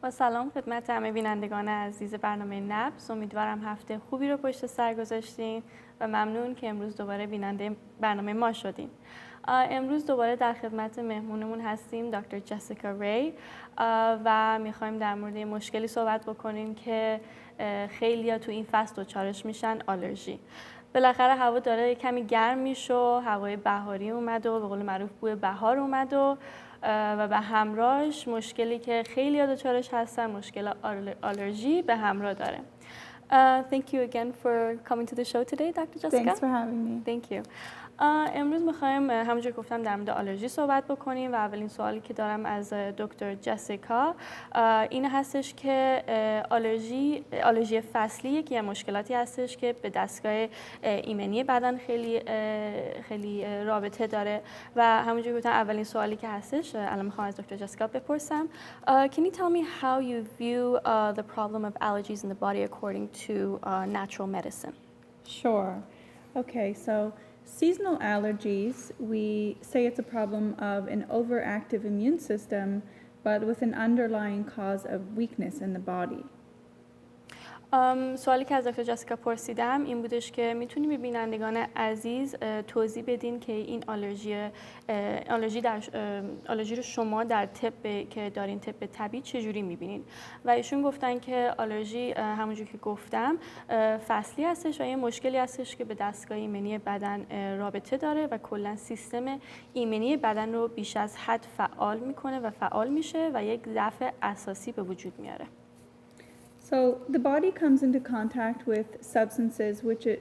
با سلام خدمت همه بینندگان عزیز برنامه نبض. امیدوارم هفته خوبی رو پشت سر گذاشتین و ممنون که امروز دوباره بیننده برنامه ما شدین. امروز دوباره در خدمت مهمونمون هستیم دکتر جسیکا ری و میخوایم در مورد مشکلی صحبت بکنیم که خیلی‌ها تو این فصل دچارش میشن، آلرژی. بالاخره هوا داره کمی گرم میشه و هوای بهاری اومد و به قول معروف بوی بهار اومد و به همراهش مشکلی که خیلی دچارش هستن، مشکل آلرژی به همراه داره. Thank you again for coming to the show today, Dr. Jessica. Thanks for having me. Thank you. امروز میخوایم همونجور گفتم در مورد آلرژی صحبت بکنیم و اولین سوالی که دارم از دکتر جسیکا این هستش که آلرژی فصلی یکی از مشکلاتی هستش که به دستگاه ایمنی بدن خیلی رابطه داره و همونجور گفتم اولین سوالی که هستش الان میخوام از دکتر جسیکا بپرسم. Can you tell me how you view the problem of allergies in the body according to natural medicine? Sure. Okay, so seasonal allergies, we say it's a problem of an overactive immune system, but with an underlying cause of weakness in the body. سوالی که از دکتر جسیکا پرسیدم این بودش که میتونی به بینندگان عزیز توضیح بدین که این آلرژی رو شما در طب که دارین طب طبیعی چجوری میبینین؟ و ایشون گفتن که آلرژی همونجور که گفتم فصلی هستش و یه مشکلی هستش که به دستگاه ایمنی بدن رابطه داره و کلا سیستم ایمنی بدن رو بیش از حد فعال میکنه و فعال میشه و یک ضعف اساسی به وجود میاره. So the body comes into contact with substances which it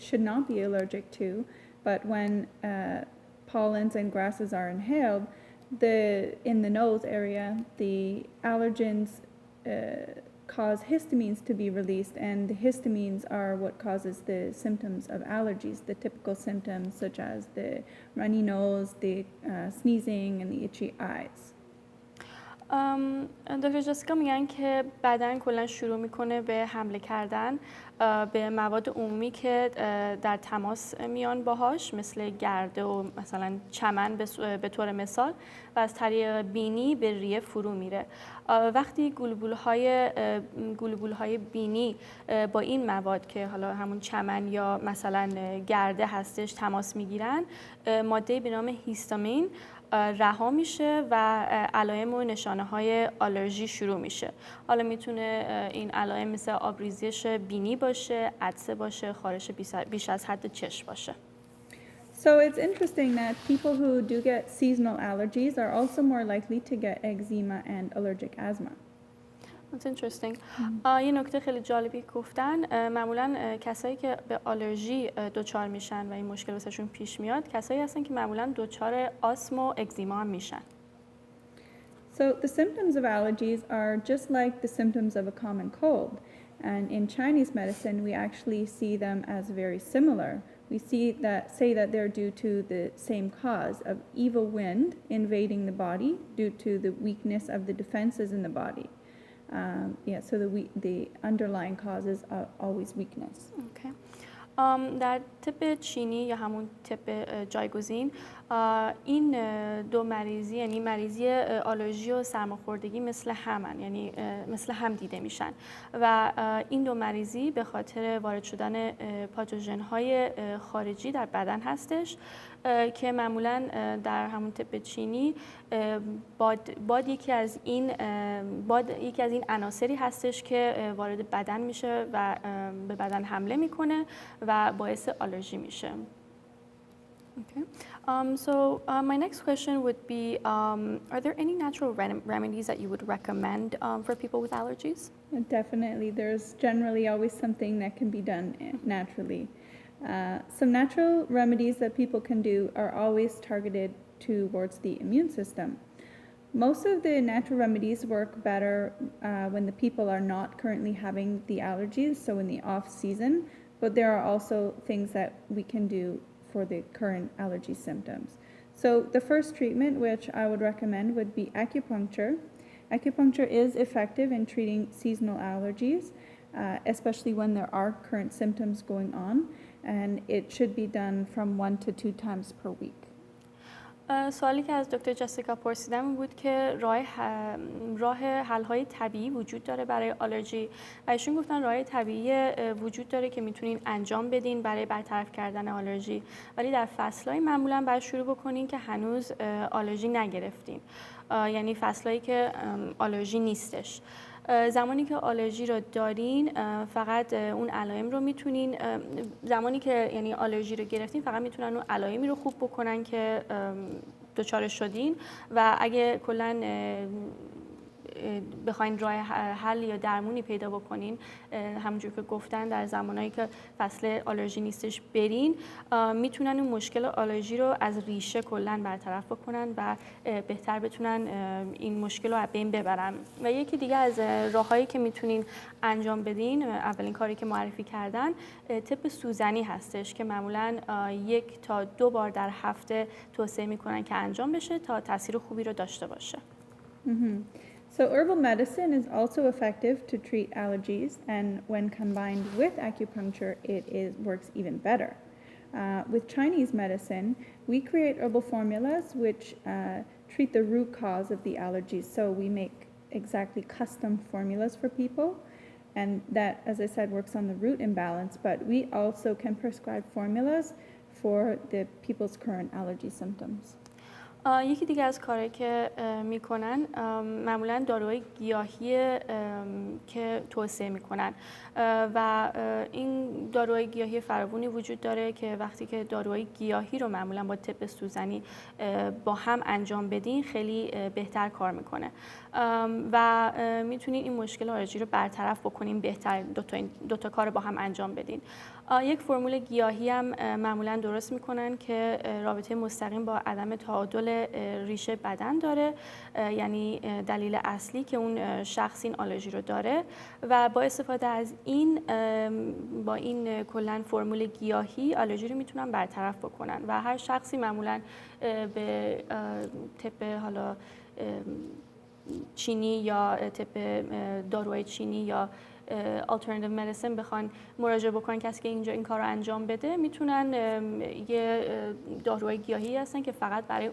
should not be allergic to, but when pollens and grasses are inhaled, in the nose area, the allergens cause histamines to be released, and the histamines are what causes the symptoms of allergies, the typical symptoms such as the runny nose, the sneezing, and the itchy eyes. دکتر جسیکا میگن که بدن کلا شروع میکنه به حمله کردن به مواد عمومی که در تماس میان باهاش، مثل گرده و مثلا چمن به طور مثال، و از طریق بینی به ریه فرو میره. وقتی گلبولهای بینی با این مواد که حالا همون چمن یا مثلا گرده هستش تماس میگیرن، ماده به نام هیستامین رها میشه و علائم و نشانه های آلرژی شروع میشه. حالا میتونه این علائم مثل آبریزش بینی باشه، عطسه باشه، خارش بیش از حد چشم باشه. So it's interesting that people who do get seasonal allergies are also more likely to get eczema and allergic asthma. That's interesting. یه نکته خیلی جالبی گفتن، معمولا کسایی که به آلرژی دچار میشن و این مشکل واسهشون پیش میاد، کسایی هستن که معمولا دچار آسم و اگزیما هم میشن. So the symptoms of allergies are just like the symptoms of a common cold, and in Chinese medicine we actually see them as very similar. We say that they're due to the same cause of evil wind invading the body due to the weakness of the defenses in the body. So the underlying causes are always weakness. Okay. در طب چینی یا همون طب جایگزین این دو مریضی، یعنی مریضی آلرژی و سرماخوردگی مثل همن، یعنی مثل هم دیده میشن و این دو مریضی به خاطر وارد شدن پاتوژن‌های خارجی در بدن هستش که معمولا در همون طب چینی باد یکی از این عناصری هستش که وارد بدن میشه و به بدن حمله میکنه و باعث آلرژی میشه. Okay. My next question would be, are there any natural remedies that you would recommend for people with allergies? Definitely. There's generally always something that can be done naturally. Some natural remedies that people can do are always targeted towards the immune system. Most of the natural remedies work better when the people are not currently having the allergies, so in the off season, but there are also things that we can do for the current allergy symptoms. So the first treatment which I would recommend would be acupuncture. Acupuncture is effective in treating seasonal allergies, especially when there are current symptoms going on, and it should be done from 1 to 2 times per week. سوالی که از دکتر جسیکا پرسیدم بود که راه حل‌های طبیعی وجود داره برای آلرژی و ایشون گفتن راه طبیعی وجود داره که میتونین انجام بدین برای برطرف کردن آلرژی، ولی در فصل‌های معمولاً باید شروع بکنین که هنوز آلرژی نگرفتین، یعنی فصلایی که آلرژی نیستش. زمانی که آلرژی رو دارین فقط اون علائم رو میتونین، زمانی که یعنی آلرژی رو گرفتین فقط میتونن اون علائمی رو خوب بکنن که دچار شدین و اگه کلا بخواین راه حل یا درمونی پیدا بکنین، همونجور که گفتن در زمانهایی که فصل آلرژی نیستش برین، میتونن اون مشکل آلرژی رو از ریشه کلا برطرف بکنن و بهتر بتونن این مشکل رو از بین ببرن. و یکی دیگه از راههایی که میتونین انجام بدین، اولین کاری که معرفی کردن طب سوزنی هستش که معمولا 1 تا 2 بار در هفته توصیه میکنن که انجام بشه تا تاثیر خوبی رو داشته باشه. So herbal medicine is also effective to treat allergies, and when combined with acupuncture, works even better. With Chinese medicine, we create herbal formulas which treat the root cause of the allergies. So we make exactly custom formulas for people, and that, as I said, works on the root imbalance, but we also can prescribe formulas for the people's current allergy symptoms. یکی دیگه از کارهایی که میکنن معمولا داروهای گیاهی که توصیه میکنن و این داروهای گیاهی فراوانی وجود داره که وقتی که داروهای گیاهی رو معمولا با طب سوزنی با هم انجام بدین خیلی بهتر کار میکنه و میتونین این مشکل آلرژی رو برطرف بکنین، بهتر دو تا کار با هم انجام بدین. یک فرمول گیاهی هم معمولا درست میکنن که رابطه مستقیم با عدم تعادل ریشه بدن داره، یعنی دلیل اصلی که اون شخص این آلرژی رو داره و با استفاده از با این کلا فرمول گیاهی آلرژی رو میتونن برطرف بکنن و هر شخصی معمولا به طب حالا چینی یا طب داروهای چینی یا alternative medicine بخوان مراجعه بکنن، کسی که اینجا این کار رو انجام بده میتونن یه داروهای گیاهی هستن که فقط برای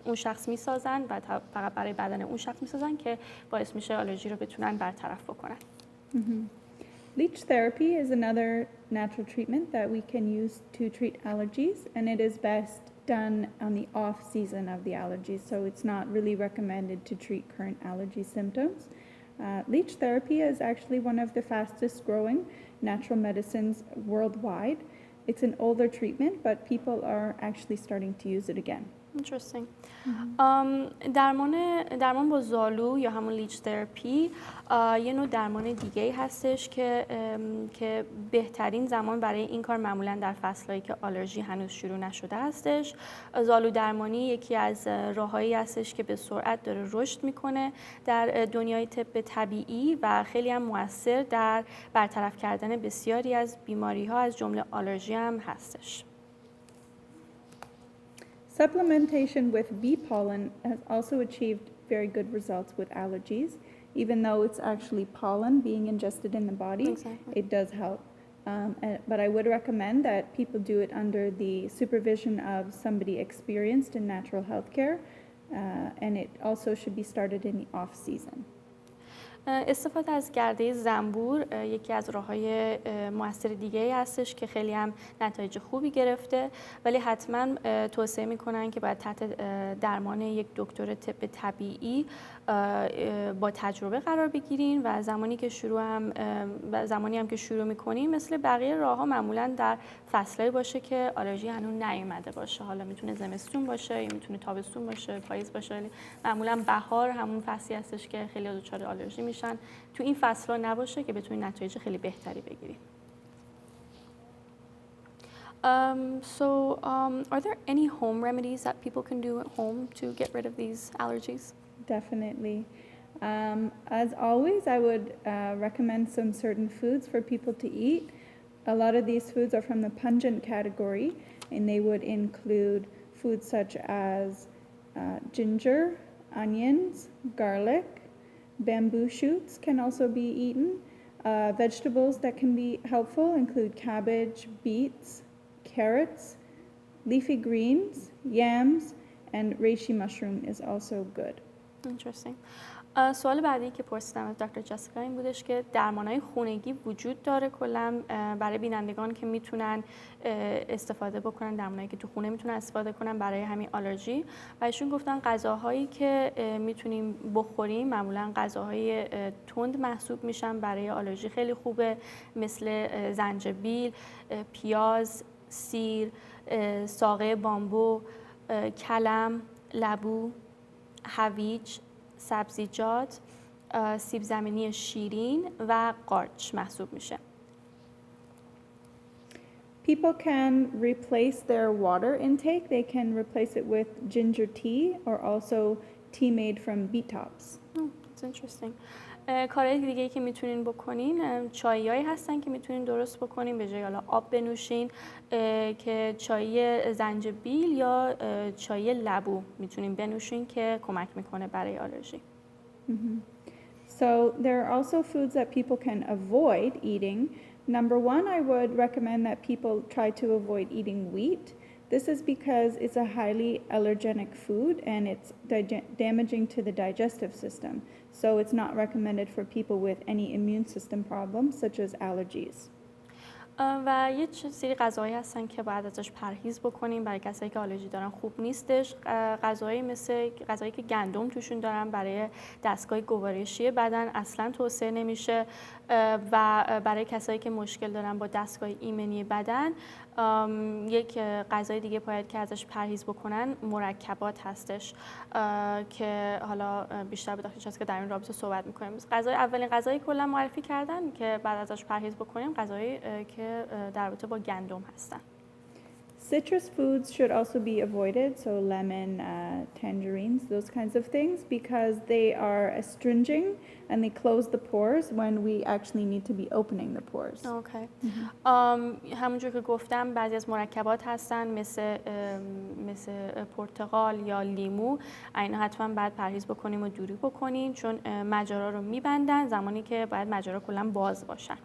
اون شخص میسازن و فقط برای بدن اون شخص میسازن که باعث میشه آلرژی رو بتونن برطرف بکنن. Leech therapy is another natural treatment that we can use to treat allergies, and it is best done on the off season of the allergies, so it's not really recommended to treat current allergy symptoms. Leech therapy is actually one of the fastest growing natural medicines worldwide. It's an older treatment, but people are actually starting to use it again. Interesting. درمان با زالو یا همون لیچ تراپی یه نوع درمان دیگه هستش که بهترین زمان برای این کار معمولا در فصلایی که آلرژی هنوز شروع نشده هستش. زالو درمانی یکی از راههایی هستش که به سرعت داره رشد میکنه در دنیای طب طبیعی و خیلی هم مؤثر در برطرف کردن بسیاری از بیماری ها از جمله آلرژی هم هستش. Supplementation with bee pollen has also achieved very good results with allergies. Even though it's actually pollen being ingested in the body, exactly. It does help. But I would recommend that people do it under the supervision of somebody experienced in natural healthcare, and it also should be started in the off season. استفاده از گرده زنبور یکی از راه‌های مؤثر دیگه هستش که خیلی هم نتایج خوبی گرفته، ولی حتما توصیه میکنن که باید تحت درمان یک دکتر طب طبیعی با تجربه قرار بگیرین و زمانی هم که شروع میکنین مثل بقیه راه‌ها معمولا در فصلایی باشه که آلرژی هنوز نیومده باشه. حالا میتونه زمستون باشه یا میتونه تابستون باشه، پاییز باشه، ولی معمولا بهار همون فصلی هستش که خیلی دچار آلرژی میشن. تو این فصل‌ها نباشه که بتونین نتایج خیلی بهتری بگیرین. Are there any home remedies that people can do at home to get rid of these allergies? Definitely. As always, I would recommend some certain foods for people to eat. A lot of these foods are from the pungent category, and they would include foods such as ginger, onions, garlic. Bamboo shoots can also be eaten. Vegetables that can be helpful include cabbage, beets, carrots, leafy greens, yams, and reishi mushroom is also good. Interesting. سوال بعدی که پرسیدم از دکتر جسیکا این بودش که درمانهای خونگی وجود داره کلا برای بینندگان که میتونن استفاده بکنن، درمانایی که تو خونه میتونن استفاده کنن برای همین آلرژی و ایشون گفتن غذاهایی که میتونیم بخوریم معمولا غذاهای تند محسوب میشن برای آلرژی خیلی خوبه، مثل زنجبیل، پیاز، سیر، ساقه بامبو، کلم، لبو، هویج، سبزیجات، سیب زمینی شیرین و قارچ محسوب میشه. People can replace their water intake. They can replace it with ginger tea or also tea made from beet tops. That's interesting. کارهای دیگه‌ای که میتونین بکنین چایایی هستن که میتونین درست بکنین به جای حالا آب بنوشین که چای زنجبیل یا چای لبو میتونین بنوشین که کمک میکنه برای آلرژی. So there are also foods that people can avoid eating. Number one, I would recommend that people try to avoid eating wheat. This is because it's a highly allergenic food and it's damaging to the digestive system. So it's not recommended for people with any immune system problems such as allergies. و یه سری غذاهایی هستن که باید ازش پرهیز بکنیم برای کسایی که آلرژی دارن خوب نیستش. غذاهایی مثل غذایی که گندم توشون دارن برای دستگاه گوارشی بدن اصلا توصیه نمیشه و برای کسایی که مشکل دارن با دستگاه ایمنی بدن یک غذای دیگه باید که ازش پرهیز بکنن مرکبات هستش که حالا بیشتر به داخلش هست که در این رابطه صحبت میکنیم. اولین غذایی کلا معرفی کردن که بعد ازش پرهیز بکنیم غذایی که در رابطه با گندم هستن. Citrus foods should also be avoided, so lemon, tangerines, those kinds of things, because they are astringent and they close the pores when we actually need to be opening the pores. Okay. همونجور که گفتم بعضی از مرکبات هستن مثل پرتقال یا لیمو، اینا حتما باید پرهیز بکنیم و دوری بکنیم چون مجارا رو میبندن زمانی که باید مجارا کلا باز باشن.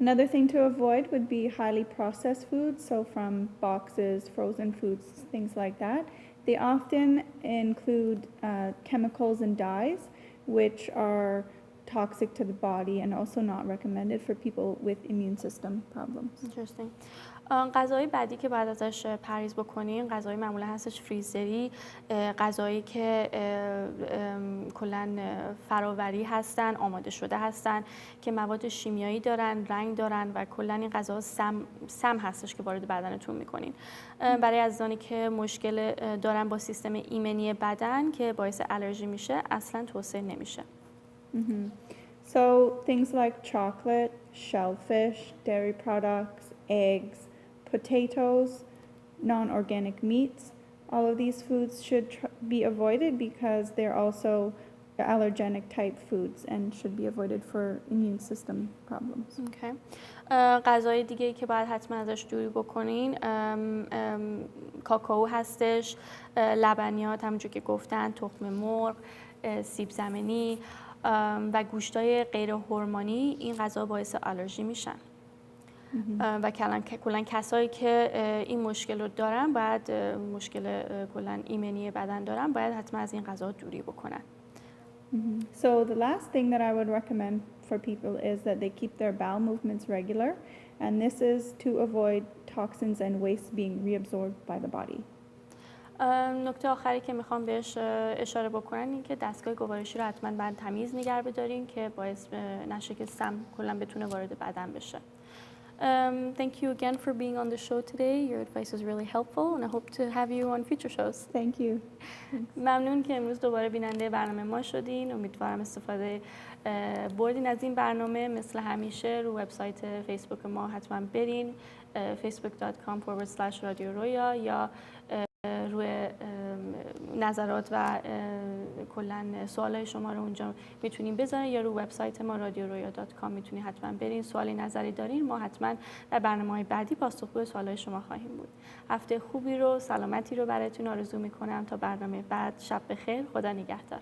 Another thing to avoid would be highly processed foods, so from boxes, frozen foods, things like that. They often include chemicals and dyes, which are toxic to the body and also not recommended for people with immune system problems. Interesting. غذای بعدی که بعد ازش پرهیز بکنیم غذای معمولا هستش فریزری، غذایی که کلا فراوری هستن، آماده شده هستن که مواد شیمیایی دارن، رنگ دارن و کلا این غذا سم هستش که وارد بدنتون میکنین. برای عزیزانی که مشکل دارن با سیستم ایمنی بدن که باعث آلرژی میشه اصلا توصیه نمیشه. So things like chocolate, shellfish, dairy products, eggs, potatoes, non-organic meats, all of these foods should be avoided because they're also allergenic type foods and should be avoided for immune system problems. Okay. غذای دیگه‌ای که باید حتما ازش دوری بکنین کاکائو هستش، لبنیات همونجور که گفتن، تخم مرغ، سیب زمینی و گوشتای غیر هورمونی این غذا باعث آلرژی میشن. و کلا کسایی که این مشکل رو دارن باید مشکل کلا ایمنی بدن دارن باید حتما از این غذا دوری بکنن. So the last thing that I would recommend for people is that they keep their bowel movements regular, and this is to avoid toxins and waste being reabsorbed by the body. نکته آخری که میخوام بهش اشاره بکنم این که دستگاه گوارشی رو حتما باید تمیز نگه بدارین که باعث نشه که سم کلا بتونه وارد بدن بشه. Thank you again for being on the show today. Your advice was really helpful and I hope to have you on future shows. Thank you. ممنون که امروز دوباره بیننده برنامه ما شدین. امیدوارم استفاده بردین از این برنامه. مثل همیشه رو وبسایت فیسبوک ما حتما برین facebook.com/رادیو رویا یا روی نظرات و کلا سوالای شما رو اونجا میتونین بذارین یا رو وبسایت ما radioroya.com میتونین حتما برین سوالی نظری دارین ما حتما در برنامه‌های بعدی پاسخگوی سوالای شما خواهیم بود. هفته خوبی رو سلامتی رو براتون آرزو میکنم تا برنامه بعد. شب بخیر، خدا نگهدار.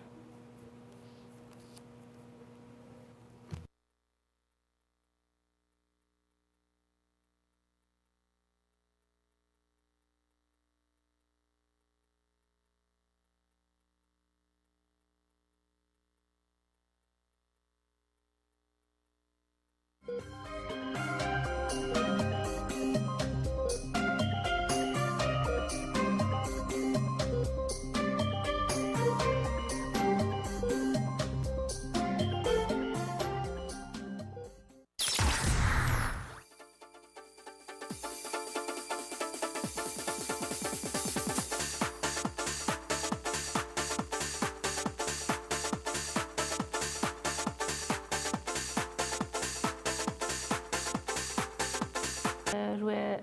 روی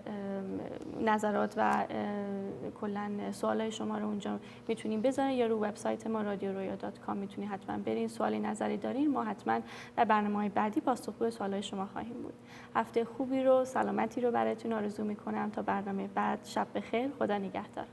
نظرات و کلا سوالای شما رو اونجا میتونین بذارین یا رو وبسایت ما radioroya.com میتونین حتما برین. سوالی نظری دارین ما حتما در برنامه‌های بعدی پاسخگوی سوالای شما خواهیم بود. هفته خوبی رو، سلامتی رو براتون آرزو میکنم. تا برنامه بعد شب بخیر، خدا نگهدار.